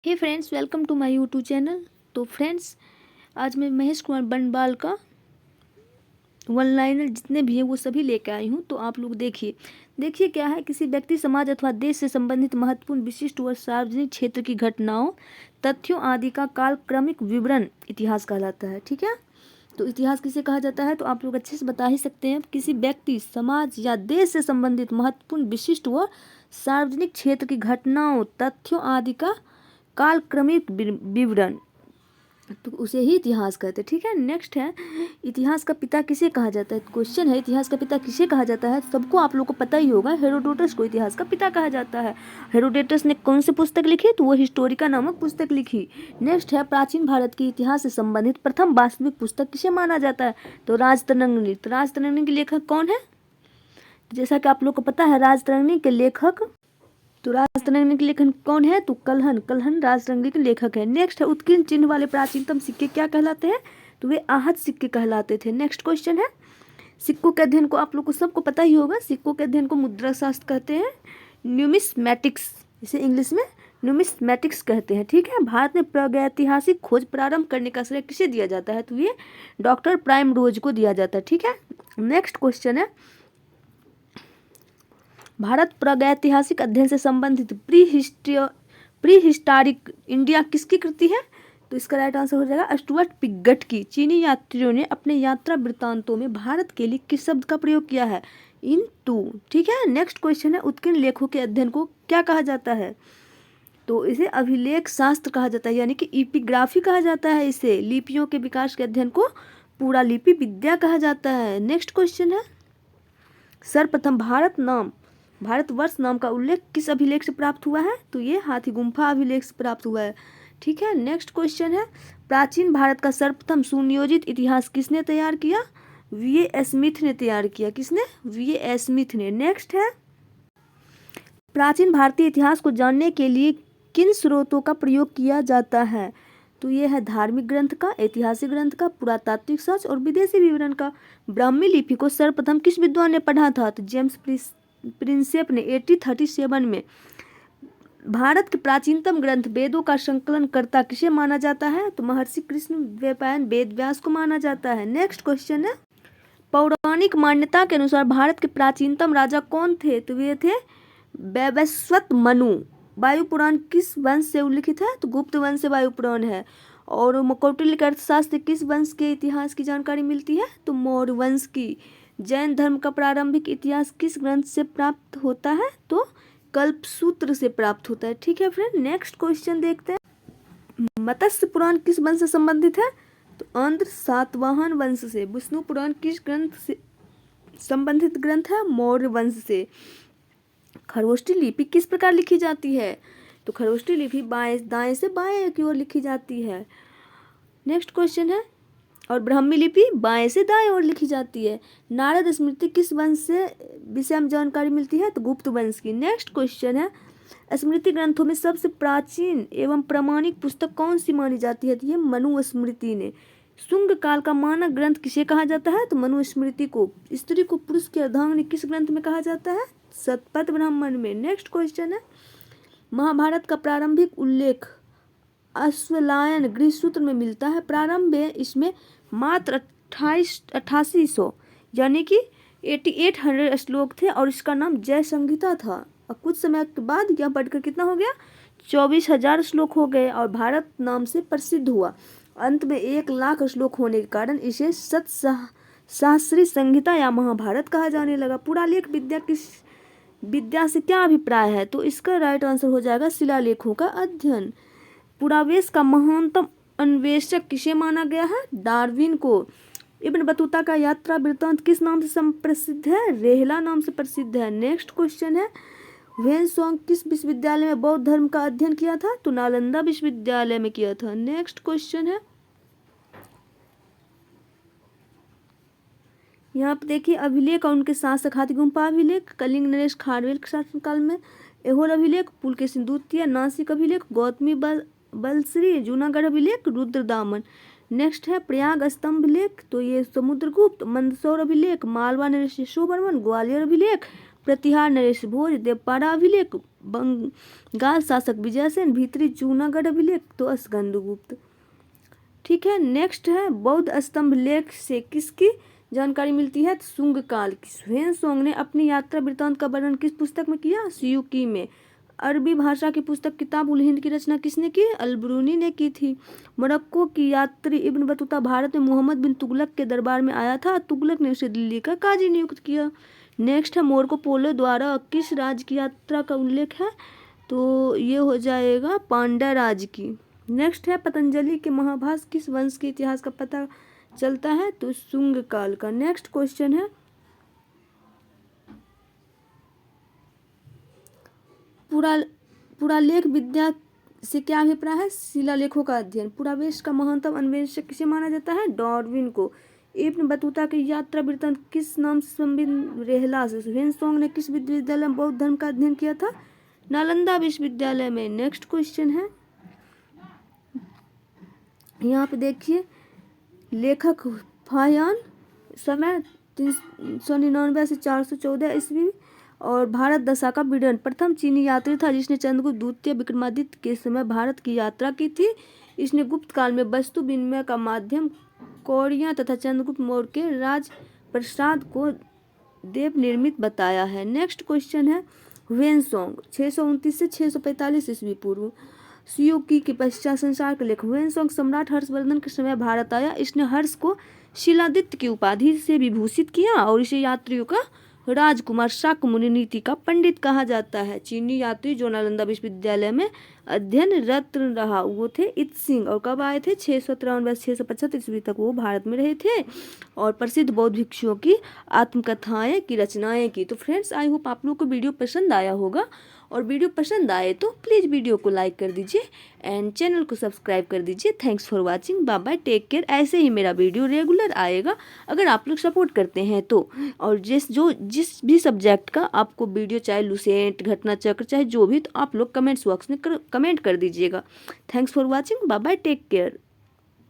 Hey friends, welcome to my YouTube channel. तो friends, आज मैं महेश कुमार बनवाल का वन लाइनर जितने भी हैं वो सभी लेकर आई हूँ। तो आप लोग देखिए क्या है। किसी व्यक्ति, समाज अथवा देश से संबंधित महत्वपूर्ण, विशिष्ट व सार्वजनिक क्षेत्र की घटनाओं, तथ्यों आदि का कालक्रमिक विवरण इतिहास कहलाता है। ठीक है। तो इतिहास किसे कहा जाता है तो आप लोग अच्छे से बता ही सकते हैं। किसी व्यक्ति, समाज या देश से संबंधित महत्वपूर्ण, विशिष्ट व सार्वजनिक क्षेत्र की घटनाओं, तथ्यों आदि का कालक्रमिक विवरण, तो उसे ही इतिहास कहते हैं। ठीक है। नेक्स्ट है, इतिहास का पिता किसे कहा जाता है। क्वेश्चन है, इतिहास का पिता किसे कहा जाता है। सबको आप लोग को पता ही होगा, हेरोडोटस को इतिहास का पिता कहा जाता है। हेरोडोटस ने कौन सी पुस्तक लिखी तो वो हिस्टोरिका नामक पुस्तक लिखी। नेक्स्ट है, प्राचीन भारत के इतिहास से संबंधित प्रथम वास्तविक पुस्तक किसे माना जाता है तो राजतरंगिणी। तो राजतरंगिणी के लेखक कौन है। जैसा कि आप लोग को पता है, राजतरंगिणी के लेखक, तो राजतरंगिणी के लेखक कौन है तो कल्हन राजतरंगिणी के लेखक है। नेक्स्ट है, उत्कीर्ण चिन्ह वाले प्राचीनतम सिक्के क्या कहलाते हैं तो वे आहत सिक्के कहलाते थे। नेक्स्ट क्वेश्चन है, सिक्कों के अध्ययन को आप लोग को सबको पता ही होगा, सिक्कों के अध्ययन को मुद्रा शास्त्र कहते हैं, न्यूमिस्मैटिक्स, इसे इंग्लिश में न्यूमिस्मैटिक्स कहते हैं। ठीक है। भारत में प्रागैतिहासिक खोज प्रारंभ करने का श्रेय किसे दिया जाता है तो ये डॉक्टर प्राइमरोज को दिया जाता है। ठीक है। नेक्स्ट क्वेश्चन है, भारत प्रागैतिहासिक अध्ययन से संबंधित प्री हिस्टोरिक इंडिया किसकी कृति है तो इसका राइट आंसर हो जाएगा स्टुअर्ट पिगट की। चीनी यात्रियों ने अपने यात्रा वृत्तांतों में भारत के लिए किस शब्द का प्रयोग किया है इन टू। ठीक है। नेक्स्ट क्वेश्चन है, उत्कीर्ण लेखों के अध्ययन को क्या कहा जाता है तो इसे अभिलेख शास्त्र कहा जाता है, यानी कि इपिग्राफी कहा जाता है। इसे लिपियों के विकास के अध्ययन को पूरा लिपि विद्या कहा जाता है। नेक्स्ट क्वेश्चन है, सर्वप्रथम भारतवर्ष नाम का उल्लेख किस अभिलेख से प्राप्त हुआ है तो ये हाथी गुम्फा अभिलेख से प्राप्त हुआ है। ठीक है। नेक्स्ट क्वेश्चन है, प्राचीन भारत का सर्वप्रथम सुनियोजित इतिहास किसने तैयार किया वीए स्मिथ ने तैयार किया। किसने वीए स्मिथ ने। नेक्स्ट है, प्राचीन भारतीय इतिहास को जानने के लिए किन स्रोतों का प्रयोग किया जाता है तो ये है धार्मिक ग्रंथ का, ऐतिहासिक ग्रंथ का, पुरातात्विक साक्ष्य और विदेशी विवरण का। ब्राह्मी लिपि को सर्वप्रथम किस विद्वान ने पढ़ा था तो जेम्स प्रिंसेप ने 1837 में। भारत के प्राचीनतम ग्रंथ वेदों का संकलन करता किसे माना जाता है तो महर्षि कृष्ण द्वैपायन वेद व्यास को माना जाता है। नेक्स्ट क्वेश्चन है, पौराणिक मान्यता के अनुसार भारत के प्राचीनतम राजा कौन थे तो वे थे वैवस्वत मनु। वायु पुराण किस वंश से उल्लिखित है तो गुप्त वंश से वायु पुराण है। और कौटिल्य के अर्थशास्त्र किस वंश के इतिहास की जानकारी मिलती है तो मौर्य वंश की। जैन धर्म का प्रारंभिक इतिहास किस ग्रंथ से प्राप्त होता है तो कल्पसूत्र से प्राप्त होता है। ठीक है फ्रेंड। नेक्स्ट क्वेश्चन देखते हैं, मत्स्य पुराण किस वंश से संबंधित है तो आंध्र सातवाहन वंश से। विष्णु पुराण किस ग्रंथ से संबंधित ग्रंथ है मौर्य वंश से। खरगोष्ठी लिपि किस प्रकार लिखी जाती है तो खरगोष्ठी लिपि दाएं से बाएं की ओर लिखी जाती है। नेक्स्ट क्वेश्चन है, और ब्राह्मी लिपि बाएं से दाएं ओर लिखी जाती है। नारद स्मृति किस वंश से विषय में जानकारी मिलती है तो गुप्त वंश की। नेक्स्ट क्वेश्चन है, स्मृति ग्रंथों में सबसे प्राचीन एवं प्रामाणिक पुस्तक कौन सी मानी जाती है तो ये मनुस्मृति ने। शुंग काल का मानक ग्रंथ किसे कहा जाता है तो मनुस्मृति को। स्त्री को पुरुष की अर्धांगिनी किस ग्रंथ में कहा जाता है शतपथ ब्राह्मण में। नेक्स्ट क्वेश्चन है, महाभारत का प्रारंभिक उल्लेख अश्वलायन गृहसूत्र में मिलता है। प्रारंभ में इसमें मात्र 8800 यानी कि 8800 श्लोक थे और इसका नाम जय संहिता था। और कुछ समय के बाद यह बढ़कर कितना हो गया 24,000 श्लोक हो गए और भारत नाम से प्रसिद्ध हुआ। अंत में 1,00,000 श्लोक होने के कारण इसे सहस्री संहिता या महाभारत कहा जाने लगा। पुरालेख विद्या से क्या अभिप्राय है तो इसका राइट आंसर हो जाएगा शिलालेखों का अध्ययन। पुरावेश का महानतम अन्वेषक किसे माना गया है डार्विन को। इब्न बतूता का यात्रा वृत्तांत किस नाम से प्रसिद्ध है रेहला नाम से प्रसिद्ध है। नेक्स्ट क्वेश्चन है, ह्वेनसांग किस विश्वविद्यालय में बौद्ध धर्म का अध्ययन किया था तो नालंदा विश्वविद्यालय में किया था। नेक्स्ट क्वेश्चन है, यहाँ पे देखिए अभिलेख और उनके शासक हाथी गुम्फा अभिलेख, कलिंग नरेश खारवेल के शासनकाल में, एहोल अभिलेख, पुलकेशिन द्वितीय, नासिक अभिलेख, गौतमी बलश्री, जूनागढ़ अभिलेख, रुद्रदामन। नेक्स्ट है प्रयाग स्तंभ लेख तो ये समुद्रगुप्त, मंदसौर अभिलेख, मालवा नरेश यशोवर्मन, ग्वालियर अभिलेख, प्रतिहार नरेश भोज, देवपाड़ा अभिलेख, बंगाल शासक विजयसेन, भीतरी जूनागढ़ अभिलेख तो स्कंदगुप्त। ठीक है, नेक्स्ट है बौद्ध स्तंभ लेख से किसकी जानकारी मिलती है? तो शुंग काल की। ह्वेनसांग ने अपनी यात्रा वृत्तांत का वर्णन किस पुस्तक में किया? सियूकी में। अरबी भाषा की पुस्तक किताब उल हिंद की रचना किसने की? अल-बरूनी ने की थी। मोरक्को की यात्री इब्न बतूता भारत में मोहम्मद बिन तुगलक के दरबार में आया था, तुगलक ने उसे दिल्ली का काजी नियुक्त किया। नेक्स्ट है मार्को पोलो द्वारा किस राज्य की यात्रा का उल्लेख है? तो ये हो जाएगा पांड्या राज्य की। नेक्स्ट है पतंजलि के महाभाष्य किस वंश के इतिहास का पता चलता है? तो शुंग काल का। नेक्स्ट क्वेश्चन है पुरालेख विद्या से क्या अभिप्राय है? शिलालेखों का अध्ययन। पुरावेश का महानतम अन्वेषक किसे माना जाता है? डार्विन को। इब्न बतूता की यात्रा वृत्तांत किस नाम से संबंधित? रेहला से। ह्वेनसांग ने किस विश्वविद्यालय में बौद्ध धर्म का अध्ययन किया था? नालंदा विश्वविद्यालय में। नेक्स्ट क्वेश्चन है, यहाँ पे देखिए लेखक फाहियान, समय 399 से 414 ईस्वी, और भारत दशा का विवरण। प्रथम चीनी यात्री था जिसने चंद्रगुप्त द्वितीय विक्रमादित्य के समय भारत की यात्रा की थी। इसने गुप्त काल में वस्तु विनिमय का माध्यम कौड़ियाँ तथा चंद्रगुप्त मौर्य के राजप्रसाद को देव निर्मित बताया है। नेक्स्ट क्वेश्चन है ह्वेनसांग 629 से 645 ईस्वी पूर्व सियूकी के पश्चात संसार के लेखक। ह्वेनसांग सम्राट हर्षवर्धन के समय भारत आया। इसने हर्ष को शिलादित्य की उपाधि से विभूषित किया और इसे यात्रियों का राजकुमार, शाक्य मुनि, नीति का पंडित कहा जाता है। चीनी यात्री जो नालंदा विश्वविद्यालय में अध्ययनरत रहा वो थे इत्सिंग, और कब आए थे? 693 से 675 ईस्वी तक वो भारत में रहे थे और प्रसिद्ध बौद्ध भिक्षुओं की आत्मकथाएं की रचनाएं की। तो फ्रेंड्स, आई होप आप लोग को वीडियो पसंद आया होगा, और वीडियो पसंद आए तो प्लीज़ वीडियो को लाइक कर दीजिए एंड चैनल को सब्सक्राइब कर दीजिए। Thanks for watching, bye bye, take care. ऐसे ही मेरा वीडियो रेगुलर आएगा अगर आप लोग सपोर्ट करते हैं तो। और जिस भी सब्जेक्ट का आपको वीडियो, चाहे लुसेंट, घटना चक्र, चाहे जो भी, तो आप लोग कमेंट्स बॉक्स में कमेंट कर दीजिएगा। Thanks for watching, bye bye, take care.